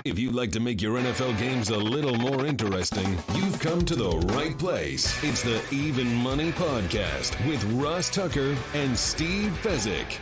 If you'd like to make your NFL games a little more interesting, you've come to the right place. It's the Even Money Podcast with Ross Tucker and Steve Fezek.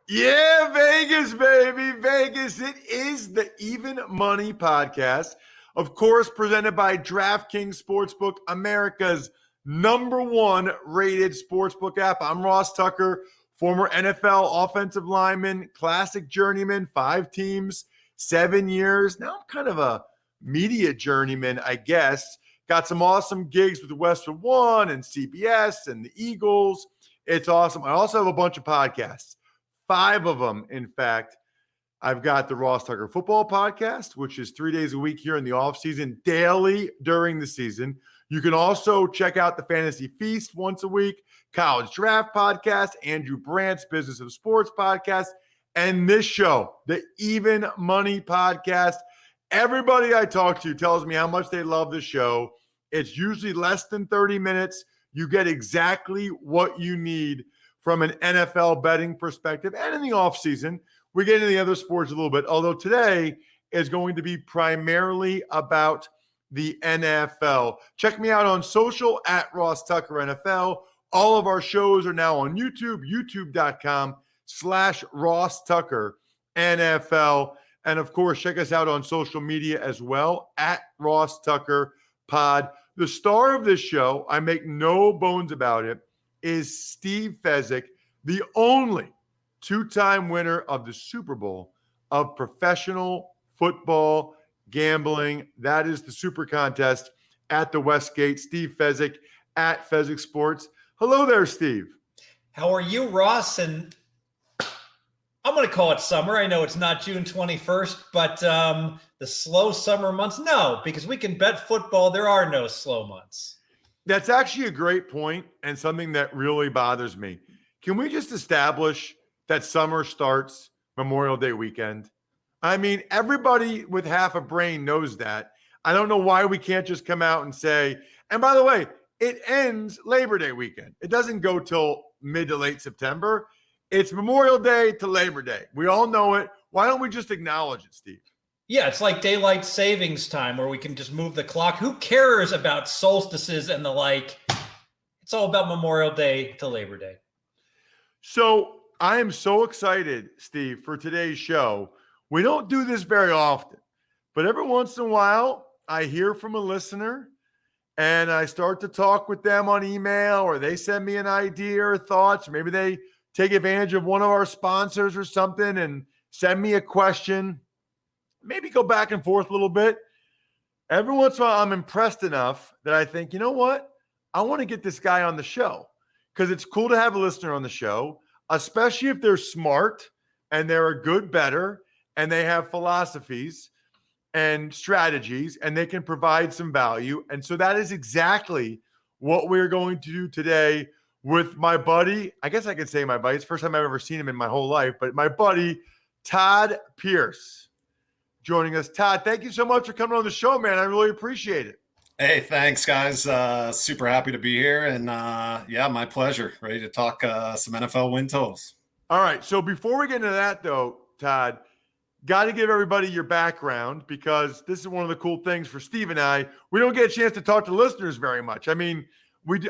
Yeah, Vegas, baby. Vegas. It is the Even Money Podcast. Of course, presented by DraftKings Sportsbook, America's #1 rated sportsbook app. I'm Ross Tucker, former NFL offensive lineman, classic journeyman, 5 teams, 7 years. Now I'm kind of a media journeyman, I guess. Got some awesome gigs with Westwood One and CBS and the Eagles. It's awesome. I also have a bunch of podcasts, 5 of them, in fact. I've got the Ross Tucker Football Podcast, which is 3 days a week here in the offseason, daily during the season. You can also check out the Fantasy Feast once a week, College Draft Podcast, Andrew Brandt's Business of Sports Podcast, and this show, the Even Money Podcast. Everybody I talk to tells me how much they love the show. It's usually less than 30 minutes. You get exactly what you need from an NFL betting perspective. And in the offseason, we get into the other sports a little bit, although today is going to be primarily about the NFL. Check me out on social at Ross Tucker NFL. All of our shows are now on YouTube, youtube.com/Ross Tucker NFL. And of course, check us out on social media as well at Ross Tucker Pod. The star of this show, I make no bones about it, is Steve Fezek, the only 2-time winner of the Super Bowl of professional football gambling. That is the Super Contest at the Westgate. Steve Fezek at Fezek Sports. Hello there, Steve. How are you, Ross? And I'm going to call it summer. I know it's not June 21st, but the slow summer months, no, because we can bet football. There are no slow months. That's actually a great point and something that really bothers me. Can we just establish that summer starts Memorial Day weekend? I mean, everybody with half a brain knows that. I don't know why we can't just come out and say, and by the way, it ends Labor Day weekend. It doesn't go till mid to late September. It's Memorial Day to Labor Day. We all know it. Why don't we just acknowledge it, Steve? Yeah, it's like daylight savings time where we can just move the clock. Who cares about solstices and the like? It's all about Memorial Day to Labor Day. So I am so excited, Steve, for today's show. We don't do this very often, but every once in a while, I hear from a listener and I start to talk with them on email, or they send me an idea or thoughts, or maybe they take advantage of one of our sponsors or something and send me a question, maybe go back and forth a little bit. Every once in a while, I'm impressed enough that I think, you know what? I want to get this guy on the show because it's cool to have a listener on the show, especially if they're smart and they're a good bettor and they have philosophies and strategies and they can provide some value. And so that is exactly what we're going to do today with my buddy. I guess I could say my buddy. It's the first time I've ever seen him in my whole life, but my buddy, Todd Pierce, joining us. Todd, thank you so much for coming on the show, man. I really appreciate it. Hey, thanks, guys. Super happy to be here. And yeah, my pleasure. Ready to talk some NFL win totals. All right. So before we get into that, though, Todd, got to give everybody your background because this is one of the cool things for Steve and I. We don't get a chance to talk to listeners very much. I mean,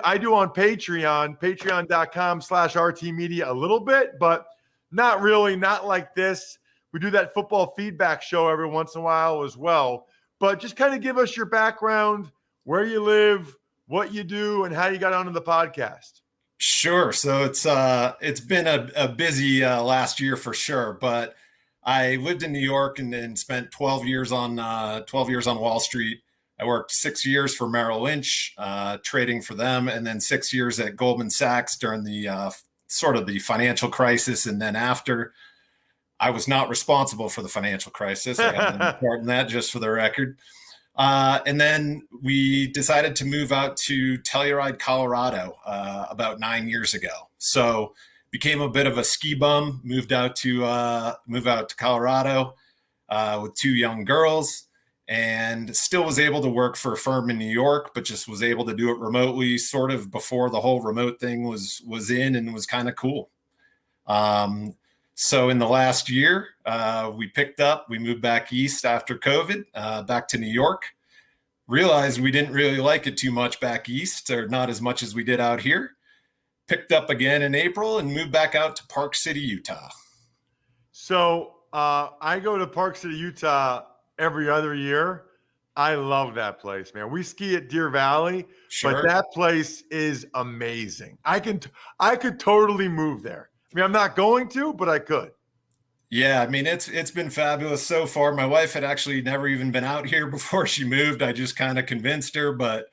I do on Patreon, patreon.com/RT Media a little bit, but not really, not like this. We do that football feedback show every once in a while as well. But just kind of give us your background, where you live, what you do, and how you got onto the podcast. Sure. So it's been a busy last year for sure, but I lived in New York and spent 12 years on Wall Street. I worked 6 years for Merrill Lynch, trading for them, and then 6 years at Goldman Sachs during the sort of the financial crisis. And then after, I was not responsible for the financial crisis. I have to report on that just for the record. And then we decided to move out to Telluride, Colorado, about 9 years ago. So became a bit of a ski bum, moved out to Colorado with 2 young girls, and still was able to work for a firm in New York, but just was able to do it remotely sort of before the whole remote thing was in and was kind of cool. So in the last year, we moved back east after COVID, back to New York. Realized we didn't really like it too much back east, or not as much as we did out here. Picked up again in April and moved back out to Park City, Utah. So I go to Park City, Utah every other year. I love that place, man. We ski at Deer Valley, Sure. but that place is amazing. I could totally move there. I mean, I'm not going to, but I could. Yeah, I mean, it's been fabulous so far. My wife had actually never even been out here before she moved. I just kind of convinced her, but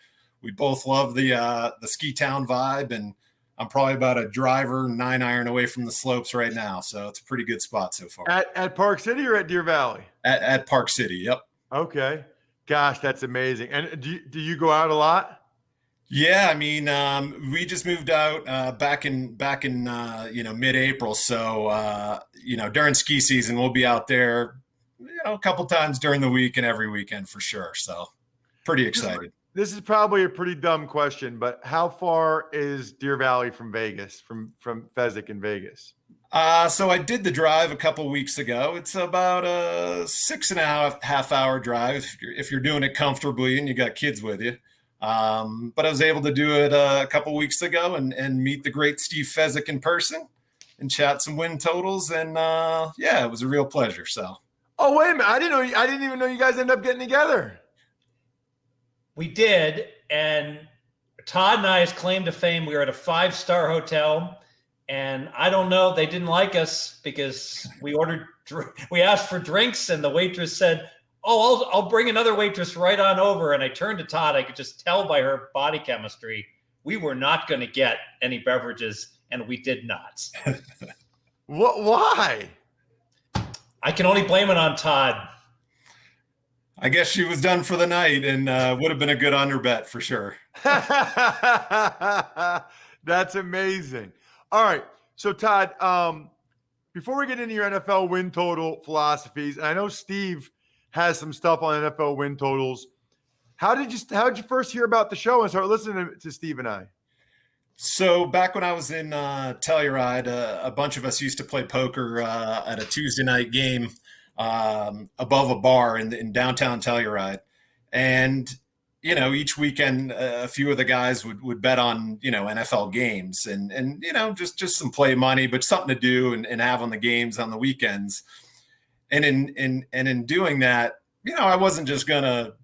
we both love the ski town vibe, and I'm probably about a driver 9-iron away from the slopes right now. So it's a pretty good spot so far. At Park City or at Deer Valley? At Park City, yep. Okay. Gosh, that's amazing. And do you go out a lot? Yeah, I mean, we just moved out back in mid-April. So during ski season, we'll be out there, a couple times during the week and every weekend for sure. So pretty excited. This is probably a pretty dumb question, but how far is Deer Valley from Vegas, from Fezek in Vegas? So I did the drive a couple weeks ago. It's about a 6.5 hour drive if you're doing it comfortably and you got kids with you. But I was able to do it a couple weeks ago and meet the great Steve Fezek in person and chat some win totals. And it was a real pleasure. So. Oh, wait a minute. I didn't even know you guys ended up getting together. We did. And Todd and I's claim to fame, we were at a 5-star hotel. And I don't know, they didn't like us because we asked for drinks and the waitress said, "Oh, I'll bring another waitress right on over." And I turned to Todd. I could just tell by her body chemistry, we were not going to get any beverages, and we did not. What? Why? I can only blame it on Todd. I guess she was done for the night and would have been a good under bet for sure. That's amazing. All right. So, Todd, before we get into your NFL win total philosophies, and I know Steve has some stuff on NFL win totals. How did you first hear about the show and start listening to Steve and I? So back when I was in Telluride, a bunch of us used to play poker at a Tuesday night game above a bar in downtown Telluride. And, each weekend, a few of the guys would bet on, NFL games and just some play money, but something to do and have on the games on the weekends. And in doing that, I wasn't just going to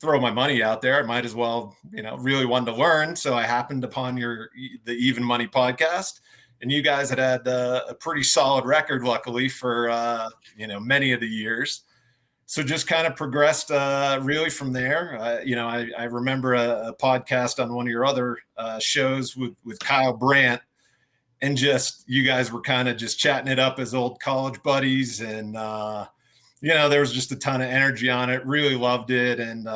throw my money out there. I might as well, really wanted to learn. So I happened upon the Even Money podcast, and you guys had a pretty solid record, luckily, for, many of the years. So just kind of progressed really from there. I remember a podcast on one of your other shows with Kyle Brandt, and just you guys were kind of just chatting it up as old college buddies. And, there was just a ton of energy on it. Really loved it. And,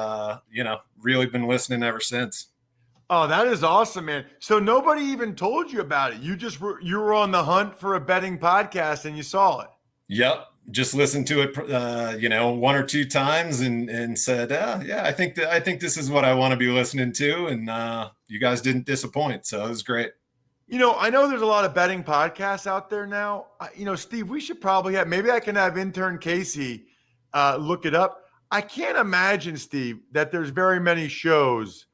really been listening ever since. Oh, that is awesome, man. So nobody even told you about it. You were on the hunt for a betting podcast and you saw it. Yep. Just listened to it, one or two times and said, I think this is what I want to be listening to. And you guys didn't disappoint. So it was great. I know there's a lot of betting podcasts out there now. Steve, we should probably maybe I can have intern Casey look it up. I can't imagine, Steve, that there's very many shows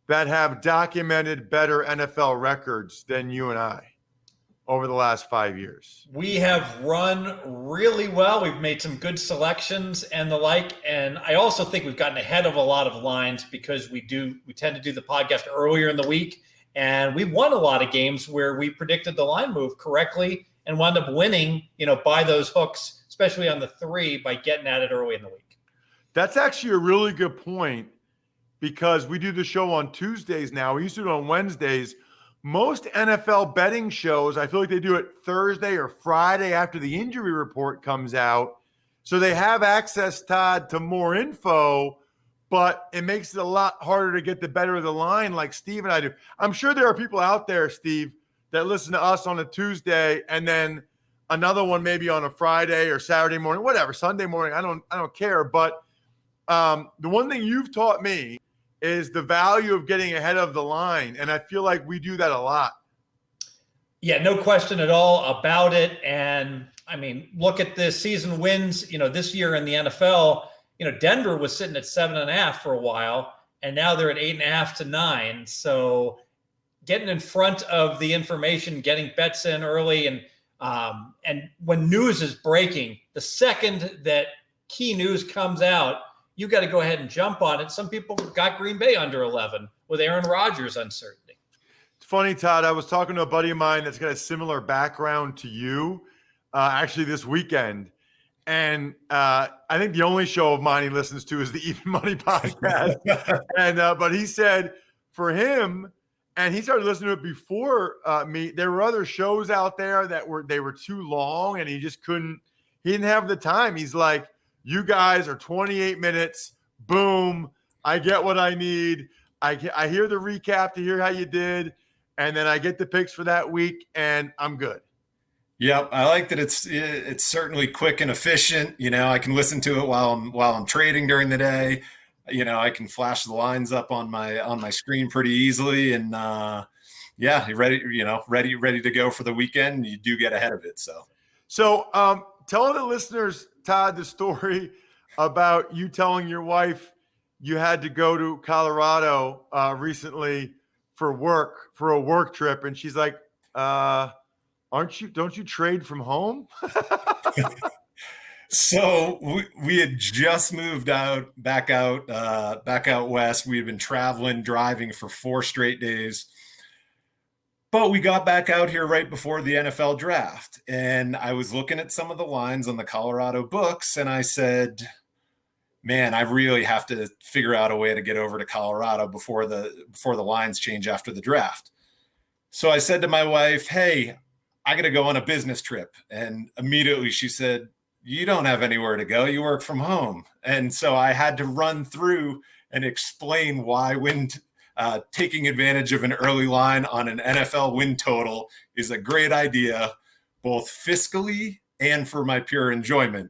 that have documented better NFL records than you and I over the last 5 years. We have run really well. We've made some good selections and the like. And I also think we've gotten ahead of a lot of lines because we tend to do the podcast earlier in the week. And we've won a lot of games where we predicted the line move correctly and wound up winning, by those hooks, especially on the 3 by getting at it early in the week. That's actually a really good point because we do the show on Tuesdays now. We used to do it on Wednesdays. Most NFL betting shows, I feel like they do it Thursday or Friday after the injury report comes out. So they have access, Todd, to more info, but it makes it a lot harder to get the better of the line like Steve and I do. I'm sure there are people out there, Steve, that listen to us on a Tuesday and then another one maybe on a Friday or Saturday morning, whatever, Sunday morning. I don't care. But the one thing you've taught me is the value of getting ahead of the line. And I feel like we do that a lot. Yeah, no question at all about it. And I mean, look at the season wins, this year in the NFL. Denver was sitting at 7.5 for a while, and now they're at 8.5 to 9. So getting in front of the information, getting bets in early, and when news is breaking, the second that key news comes out, you got to go ahead and jump on it. Some people got Green Bay under 11 with Aaron Rodgers uncertainty. It's funny, Todd. I was talking to a buddy of mine that's got a similar background to you, actually this weekend. And I think the only show of mine he listens to is the Even Money podcast. But he said for him, and he started listening to it before me, there were other shows out there that were too long, and he didn't have the time. He's like, you guys are 28 minutes. Boom. I get what I need. I hear the recap to hear how you did. And then I get the picks for that week, and I'm good. Yep, I like that. It's certainly quick and efficient. I can listen to it while I'm trading during the day. I can flash the lines up on my screen pretty easily, and you're ready. Ready to go for the weekend. You do get ahead of it. So tell the listeners, Todd, the story about you telling your wife you had to go to Colorado recently for a work trip, and she's like, don't you trade from home? So we had just moved back out west. We had been driving for 4 straight days, but we got back out here right before the NFL draft. And I was looking at some of the lines on the Colorado books, and I said, man, I really have to figure out a way to get over to Colorado before the lines change after the draft. So I said to my wife, hey, I got to go on a business trip. And immediately she said, you don't have anywhere to go. You work from home. And so I had to run through and explain why taking advantage of an early line on an NFL win total is a great idea, both fiscally and for my pure enjoyment.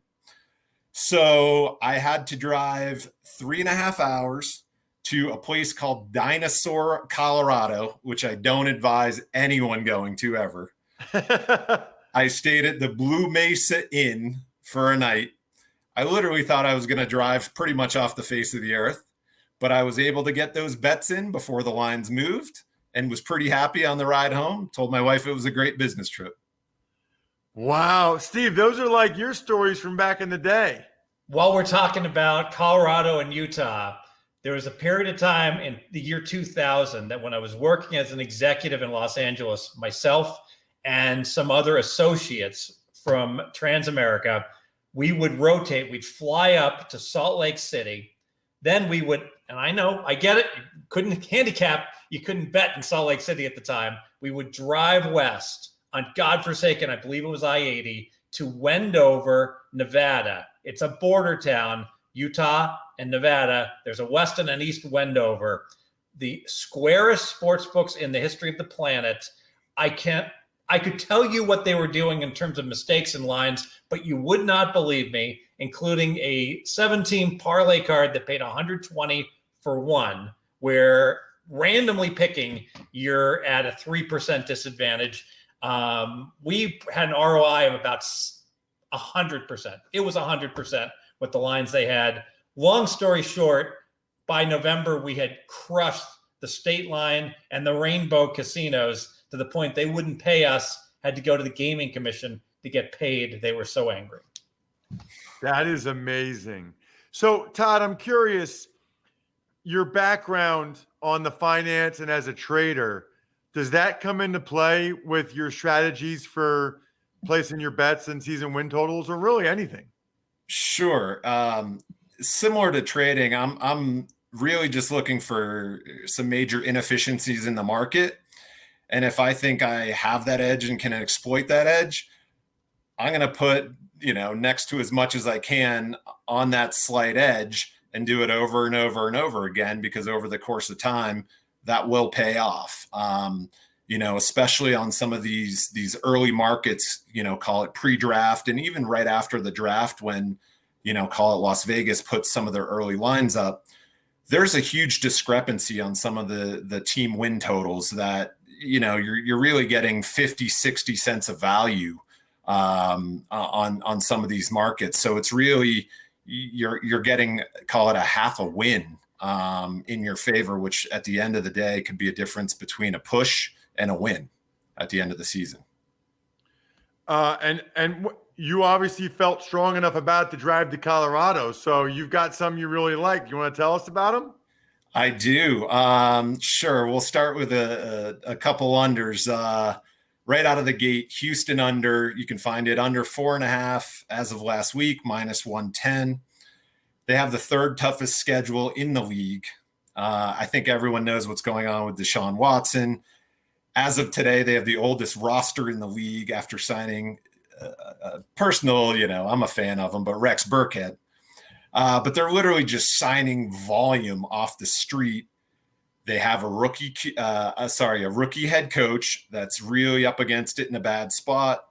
So I had to drive 3.5 hours to a place called Dinosaur, Colorado, which I don't advise anyone going to ever. I stayed at the Blue Mesa Inn for a night. I literally thought I was going to drive pretty much off the face of the earth, but I was able to get those bets in before the lines moved and was pretty happy on the ride home. Told my wife it was a great business trip. Wow. Steve, those are like your stories from back in the day. While we're talking about Colorado and Utah, there was a period of time in the year 2000 that when I was working as an executive in Los Angeles, myself and some other associates from Transamerica, we would rotate. We'd fly up to Salt Lake City. Then we would, and I know, I get it, you couldn't handicap, you couldn't bet in Salt Lake City at the time. We would drive west on godforsaken, I believe it was I-80, to Wendover, Nevada. It's a border town, Utah and Nevada. There's a west and an east Wendover. The squarest sports books in the history of the planet. I could tell you what they were doing in terms of mistakes and lines, but you would not believe me, including a 17 parlay card that paid 120 for one, where randomly picking, you're at a 3% disadvantage. We had an ROI of about 100%. It was 100% with the lines they had. Long story short, by November, we had crushed the state line and the rainbow casinos to the point they wouldn't pay us, had to go to the gaming commission to get paid. They were so angry. That is amazing. So, Todd, I'm curious, your background on the finance and as a trader, does that come into play with your strategies for placing your bets and season win totals, or really anything? Sure. Similar to trading, I'm really just looking for some major inefficiencies in the market. And if I think I have that edge and can exploit that edge, I'm going to put, next to as much as I can on that slight edge and do it over and over and over again, because over the course of time, that will pay off. Especially on some of these early markets, call it pre-draft and even right after the draft when, call it Las Vegas puts some of their early lines up. There's a huge discrepancy on some of the team win totals that, you're really getting 50, 60 cents of value on some of these markets. So it's really, you're getting, call it a half a win in your favor, which at the end of the day could be a difference between a push and a win at the end of the season. And you obviously felt strong enough about the drive to Colorado. So you've got some you really like. You want to tell us about them? I do. Sure. We'll start with a couple unders. Right out of the gate, Houston under, you can find it under 4.5 as of last week, -110. They have the third toughest schedule in the league. I think everyone knows what's going on with Deshaun Watson. As of today, they have the oldest roster in the league after signing a personal, I'm a fan of him, but Rex Burkhead. But they're literally just signing volume off the street. They have a rookie head coach that's really up against it in a bad spot.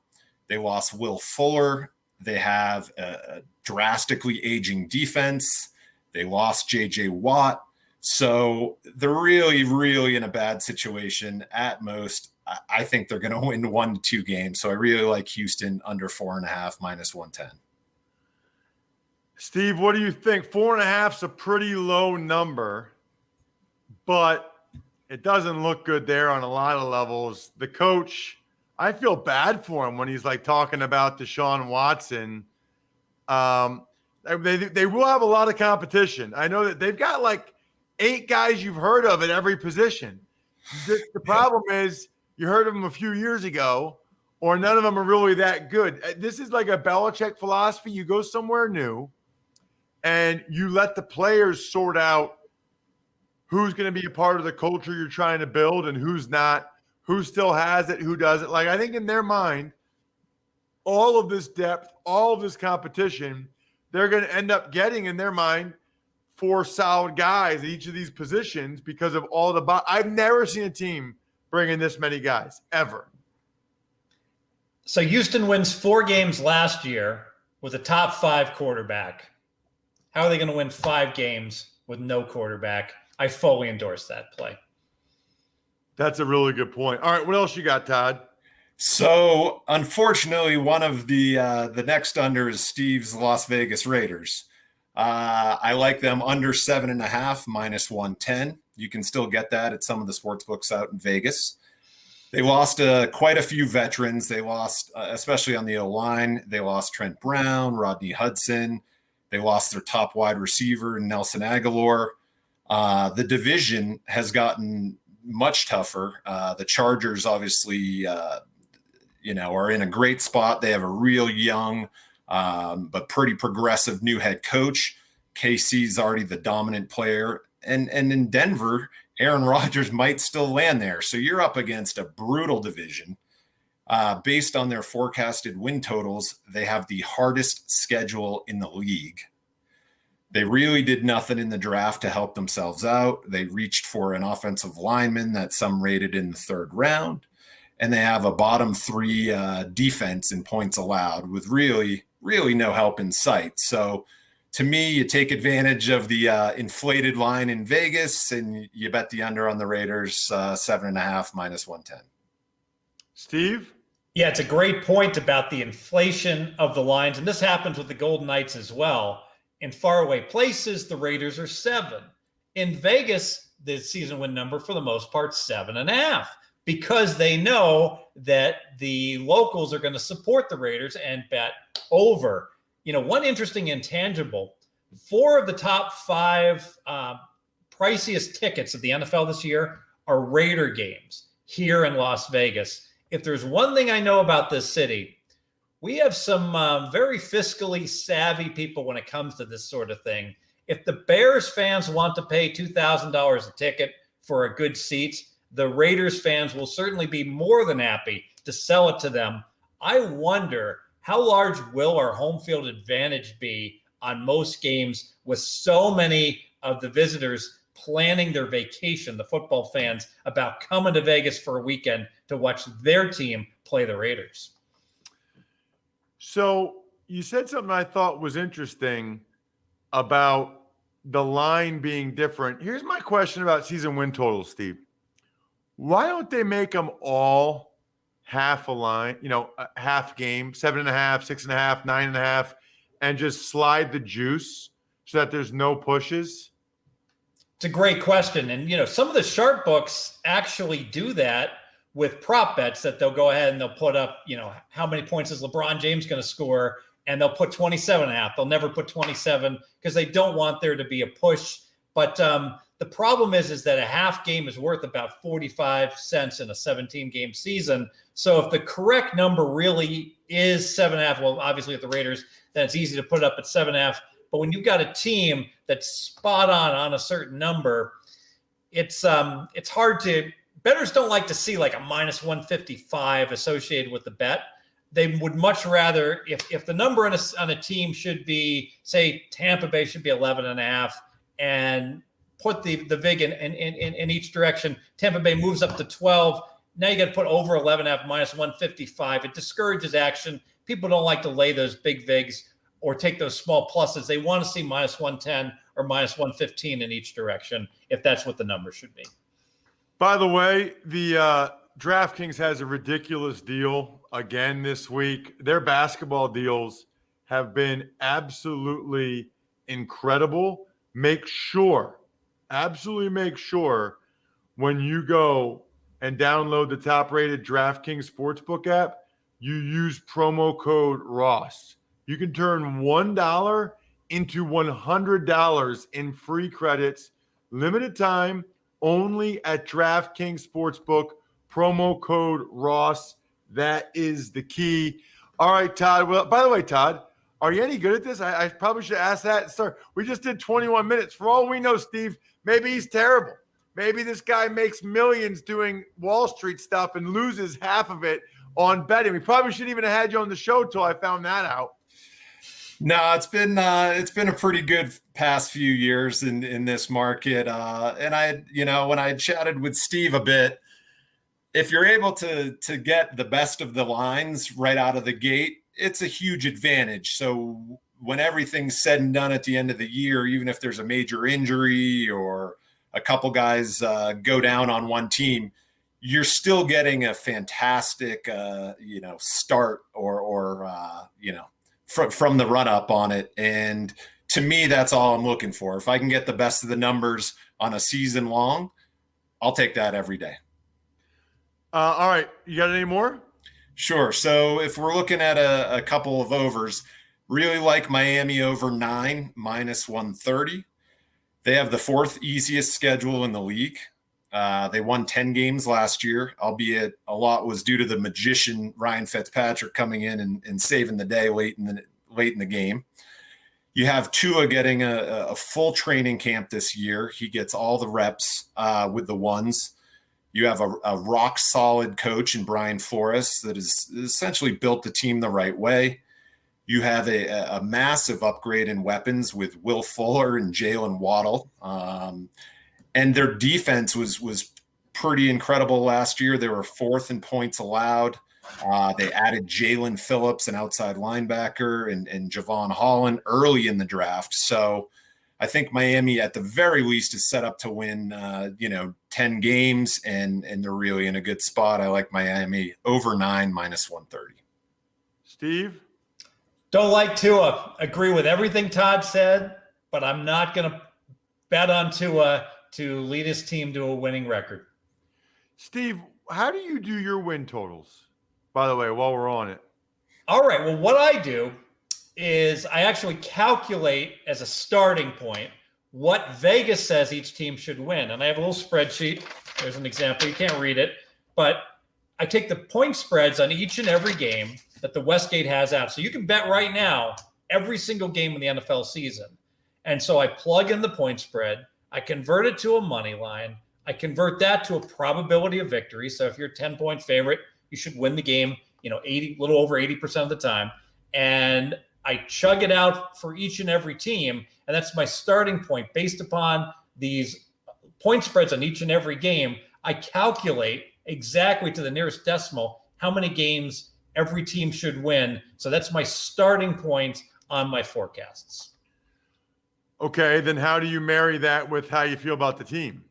They lost Will Fuller. They have a drastically aging defense. They lost J.J. Watt. So they're really, really in a bad situation. At most, I think they're going to win 1 to 2 games. So I really like Houston under 4.5, -110. Steve, what do you think? 4.5 is a pretty low number, but it doesn't look good there on a lot of levels. The coach, I feel bad for him when he's like talking about Deshaun Watson. They will have a lot of competition. I know that they've got like 8 guys you've heard of at every position. The problem is you heard of them a few years ago, or none of them are really that good. This is like a Belichick philosophy. You go somewhere new and you let the players sort out who's going to be a part of the culture you're trying to build and who's not, who still has it, who doesn't. Like, I think in their mind, all of this depth, all of this competition, they're going to end up getting in their mind 4 solid guys at each of these positions because of all the I've never seen a team bring in this many guys ever. So Houston wins 4 games last year with a top 5 quarterback. How are they going to win 5 games with no quarterback? I fully endorse that play. That's a really good point. All right, what else you got, Todd? So unfortunately, one of the next under is Steve's Las Vegas Raiders. I like them under 7.5, -110. You can still get that at some of the sports books out in Vegas. They lost quite a few veterans. They lost, especially on the O-line. They lost Trent Brown, Rodney Hudson. They lost their top wide receiver, Nelson Aguilar. The division has gotten much tougher. The Chargers obviously, are in a great spot. They have a real young, but pretty progressive new head coach. KC's already the dominant player. And in Denver, Aaron Rodgers might still land there. So you're up against a brutal division. Based on their forecasted win totals, they have the hardest schedule in the league. They really did nothing in the draft to help themselves out. They reached for an offensive lineman that some rated in the 3rd round. And they have a bottom 3 defense in points allowed with really, really no help in sight. So to me, you take advantage of the inflated line in Vegas and you bet the under on the Raiders, 7.5, -110. Steve? Yeah, it's a great point about the inflation of the lines. And this happens with the Golden Knights as well. In faraway places, the Raiders are 7. In Vegas, the season win number for the most part, 7.5, because they know that the locals are going to support the Raiders and bet over. One interesting intangible, 4 of the top 5 priciest tickets of the NFL this year are Raider games here in Las Vegas. If there's one thing I know about this city, we have some very fiscally savvy people when it comes to this sort of thing. If the Bears fans want to pay $2,000 a ticket for a good seat, the Raiders fans will certainly be more than happy to sell it to them. I wonder, how large will our home field advantage be on most games with so many of the visitors planning their vacation, the football fans, about coming to Vegas for a weekend to watch their team play the Raiders? So you said something I thought was interesting about the line being different. Here's my question about season win totals, Steve. Why don't they make them all half a line, a half game, 7.5, 6.5, 9.5, and just slide the juice so that there's no pushes? It's a great question. And, some of the sharp books actually do that with prop bets that they'll go ahead and they'll put up, how many points is LeBron James going to score? And they'll put 27.5. They'll never put 27 because they don't want there to be a push. But the problem is that a half game is worth about 45 cents in a 17-game season. So if the correct number really is 7.5, well, obviously at the Raiders, then it's easy to put up at 7.5. But when you've got a team that's spot on a certain number, it's hard to – bettors don't like to see like a minus 155 associated with the bet. They would much rather – if the number on a team should be, say, Tampa Bay should be 11.5 and put the vig in each direction. Tampa Bay moves up to 12. Now you got to put over 11.5 minus 155. It discourages action. People don't like to lay those big vigs or take those small pluses. They want to see minus 110 or minus 115 in each direction if that's what the number should be. By the way, the DraftKings has a ridiculous deal again this week. Their basketball deals have been absolutely incredible. Absolutely make sure when you go and download the top-rated DraftKings Sportsbook app, you use promo code Ross. You can turn $1 into $100 in free credits. Limited time, only at DraftKings Sportsbook. Promo code Ross. That is the key. All right, Todd. Well, by the way, Todd, are you any good at this? I probably should ask that. Sir, we just did 21 minutes. For all we know, Steve, maybe he's terrible. Maybe this guy makes millions doing Wall Street stuff and loses half of it on betting. We probably shouldn't even have had you on the show till I found that out. No, it's been a pretty good past few years in this market. And when I had chatted with Steve a bit, if you're able to get the best of the lines right out of the gate, it's a huge advantage. So when everything's said and done at the end of the year, even if there's a major injury or a couple guys go down on one team, you're still getting a fantastic, start or from the run up on it. And to me, that's all I'm looking for. If I can get the best of the numbers on a season long, I'll take that every day. All right. You got any more? Sure. So if we're looking at a couple of overs, really like Miami over 9 minus 130. They have the fourth easiest schedule in the league. They won 10 games last year, albeit a lot was due to the magician Ryan Fitzpatrick coming in and saving the day late in the game. You have Tua getting a full training camp this year. He gets all the reps with the ones. You have a rock solid coach in Brian Flores that has essentially built the team the right way. You have a massive upgrade in weapons with Will Fuller and Jalen Waddle. And their defense was pretty incredible last year. They were fourth in points allowed. They added Jalen Phillips, an outside linebacker, and Javon Holland early in the draft. So I think Miami, at the very least, is set up to win, 10 games, and they're really in a good spot. I like Miami over 9 minus 130. Steve? Don't like Tua. Agree with everything Todd said, but I'm not going to bet on Tua to lead his team to a winning record. Steve, how do you do your win totals, by the way, while we're on it? All right. Well, what I do is I actually calculate as a starting point what Vegas says each team should win. And I have a little spreadsheet. There's an example. You can't read it. But I take the point spreads on each and every game that the Westgate has out. So you can bet right now every single game in the NFL season. And so I plug in the point spread. I convert it to a money line. I convert that to a probability of victory. So if you're a 10-point favorite, you should win the game, a little over 80% of the time. And I chug it out for each and every team. And that's my starting point. Based upon these point spreads on each and every game, I calculate exactly to the nearest decimal how many games every team should win. So that's my starting point on my forecasts. Okay, then how do you marry that with how you feel about the team?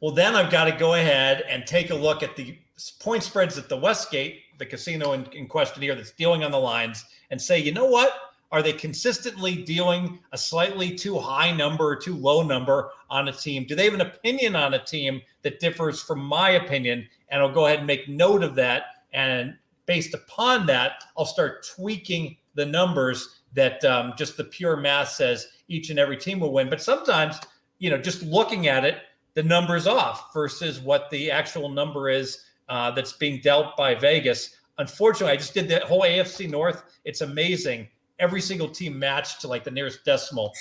Well, then I've got to go ahead and take a look at the point spreads at the Westgate, the casino in question here that's dealing on the lines, and say, you know what? Are they consistently dealing a slightly too high number or too low number on a team? Do they have an opinion on a team that differs from my opinion? And I'll go ahead and make note of that. And based upon that, I'll start tweaking the numbers that just the pure math says each and every team will win. But sometimes, just looking at it, the number's off versus what the actual number is that's being dealt by Vegas. Unfortunately, I just did the whole AFC North. It's amazing. Every single team matched to like the nearest decimal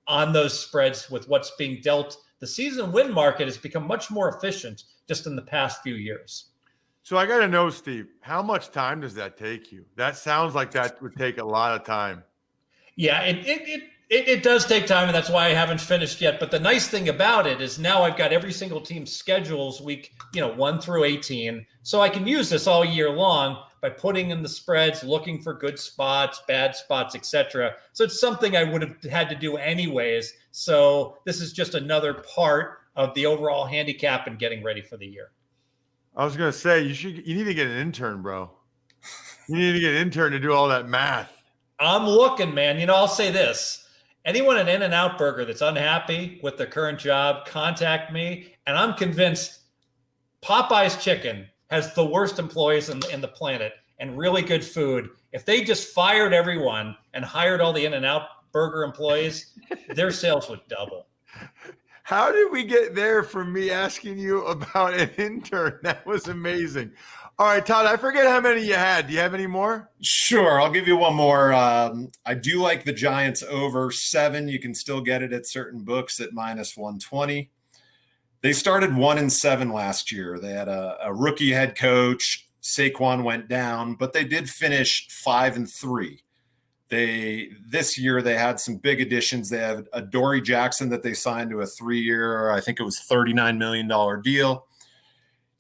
on those spreads with what's being dealt. The season win market has become much more efficient just in the past few years. So I got to know, Steve, how much time does that take you? That sounds like that would take a lot of time. Yeah, it does take time, and that's why I haven't finished yet. But the nice thing about it is now I've got every single team's schedules week, 1 through 18. So I can use this all year long by putting in the spreads, looking for good spots, bad spots, etc. So it's something I would have had to do anyways. So this is just another part of the overall handicap and getting ready for the year. I was going to say, you need to get an intern, bro. You need to get an intern to do all that math. I'm looking, man. I'll say this. Anyone at In-N-Out Burger that's unhappy with their current job, contact me. And I'm convinced Popeye's Chicken has the worst employees in the planet and really good food. If they just fired everyone and hired all the In-N-Out Burger employees, their sales would double. How did we get there from me asking you about an intern? That was amazing. All right, Todd, I forget how many you had. Do you have any more? Sure. I'll give you one more. I do like the Giants over 7. You can still get it at certain books at -120. They started 1-7 last year. They had a rookie head coach. Saquon went down, but they did finish 5-3. This year they had some big additions. They have a Dory Jackson that they signed to a 3-year, I think it was $39 million deal.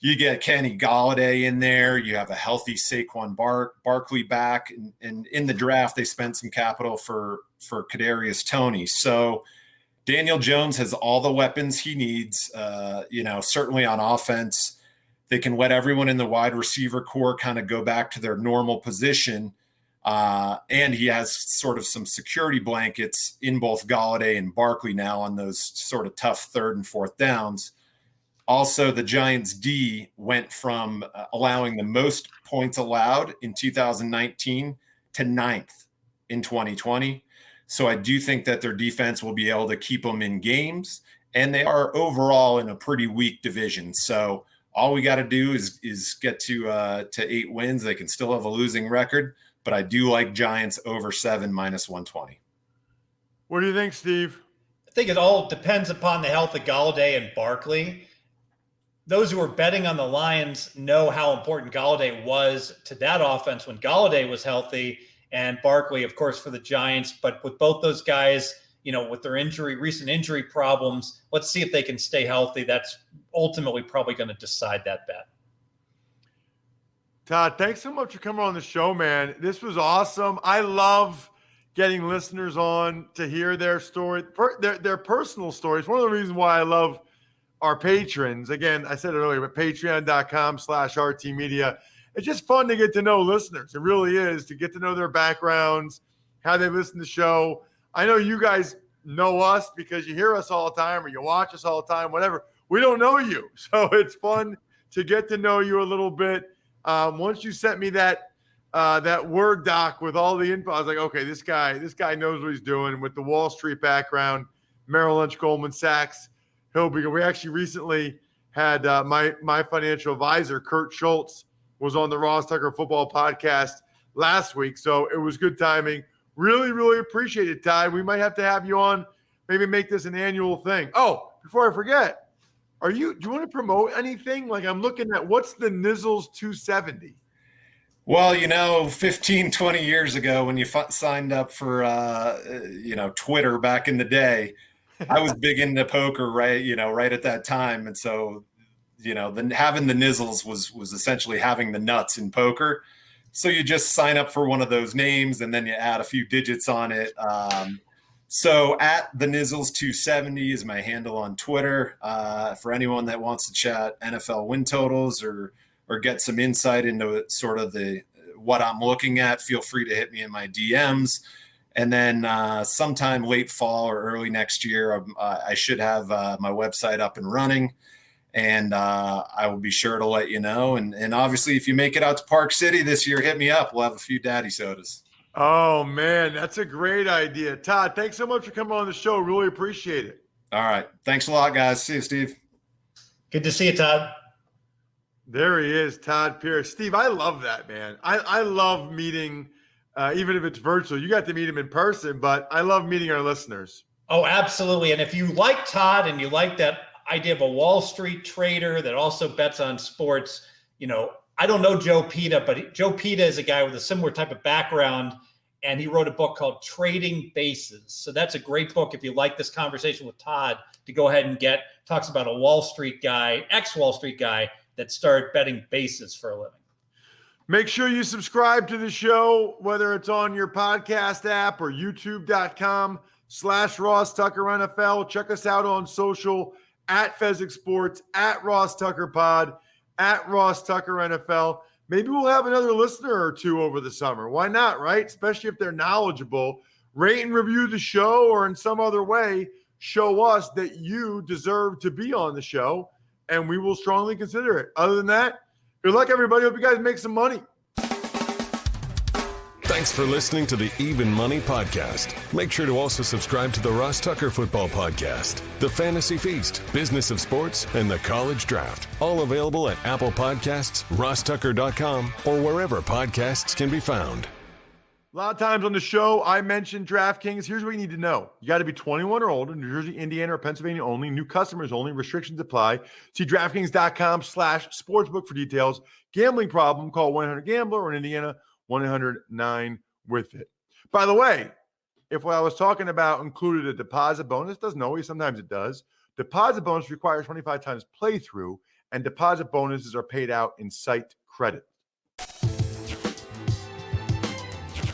You get Kenny Golladay in there. You have a healthy Saquon Barkley back, and in the draft they spent some capital for Kadarius Toney. So Daniel Jones has all the weapons he needs. Certainly on offense, they can let everyone in the wide receiver core kind of go back to their normal position. And he has sort of some security blankets in both Golladay and Barkley now on those sort of tough 3rd and 4th downs. Also, the Giants D went from allowing the most points allowed in 2019 to 9th in 2020. So I do think that their defense will be able to keep them in games, and they are overall in a pretty weak division. So all we got to do is get to 8 wins. They can still have a losing record, but I do like Giants over 7 -120. What do you think, Steve? I think it all depends upon the health of Golladay and Barkley. Those who are betting on the Lions know how important Golladay was to that offense when Golladay was healthy, and Barkley, of course, for the Giants. But with both those guys, with their recent injury problems, let's see if they can stay healthy. That's ultimately probably going to decide that bet. Todd, thanks so much for coming on the show, man. This was awesome. I love getting listeners on to hear their story, their personal stories. One of the reasons why I love our patrons, again, I said it earlier, but patreon.com/RT Media. It's just fun to get to know listeners. It really is, to get to know their backgrounds, how they listen to the show. I know you guys know us because you hear us all the time or you watch us all the time, whatever. We don't know you. So it's fun to get to know you a little bit. Once you sent me that Word doc with all the info, I was like, okay, this guy knows what he's doing with the Wall Street background, Merrill Lynch, Goldman Sachs. We actually recently had my financial advisor, Kurt Schultz, was on the Ross Tucker Football Podcast last week. So it was good timing. Really, really appreciate it, Ty. We might have to have you on, maybe make this an annual thing. Oh, before I forget, do you want to promote anything? Like, I'm looking at, what's the Nizzles 270? Well, 15, 20 years ago when you signed up for, Twitter back in the day, I was big into poker, right at that time. And so, having the Nizzles was essentially having the nuts in poker. So you just sign up for one of those names and then you add a few digits on it. So at the Nizzles 270 is my handle on Twitter. For anyone that wants to chat NFL win totals or get some insight into sort of what I'm looking at, feel free to hit me in my DMs. And then sometime late fall or early next year, I should have my website up and running. And I will be sure to let you know. And obviously, if you make it out to Park City this year, hit me up. We'll have a few daddy sodas. Oh, man, that's a great idea. Todd, thanks so much for coming on the show. Really appreciate it. All right. Thanks a lot, guys. See you, Steve. Good to see you, Todd. There he is, Todd Pierce. Steve, I love that, man. I love meeting, even if it's virtual. You got to meet him in person, but I love meeting our listeners. Oh, absolutely. And if you like Todd and you like that idea of a Wall Street trader that also bets on sports, I don't know Joe Pita, but Joe Pita is a guy with a similar type of background, and he wrote a book called Trading Bases. So that's a great book if you like this conversation with Todd to go ahead and get. Talks about a Wall Street guy, ex-Wall Street guy that started betting bases for a living. Make sure you subscribe to the show, whether it's on your podcast app or youtube.com/Ross Tucker NFL. Check us out on social at Fezek Sports, at Ross Tucker Pod, at Ross Tucker NFL. Maybe we'll have another listener or two over the summer. Why not, right? Especially if they're knowledgeable. Rate and review the show, or in some other way, show us that you deserve to be on the show, and we will strongly consider it. Other than that, good luck, everybody. Hope you guys make some money. Thanks for listening to the Even Money Podcast. Make sure to also subscribe to the Ross Tucker Football Podcast, The Fantasy Feast, Business of Sports, and The College Draft. All available at Apple Podcasts, rosstucker.com, or wherever podcasts can be found. A lot of times on the show, I mentioned DraftKings. Here's what you need to know. You got to be 21 or older, New Jersey, Indiana, or Pennsylvania only. New customers only. Restrictions apply. See DraftKings.com/sportsbook for details. Gambling problem, call 1-800-GAMBLER, or in Indiana, 1-800-9-WITH-IT. By the way, if what I was talking about included a deposit bonus, doesn't always, sometimes it does. Deposit bonus requires 25 times playthrough, and deposit bonuses are paid out in site credit.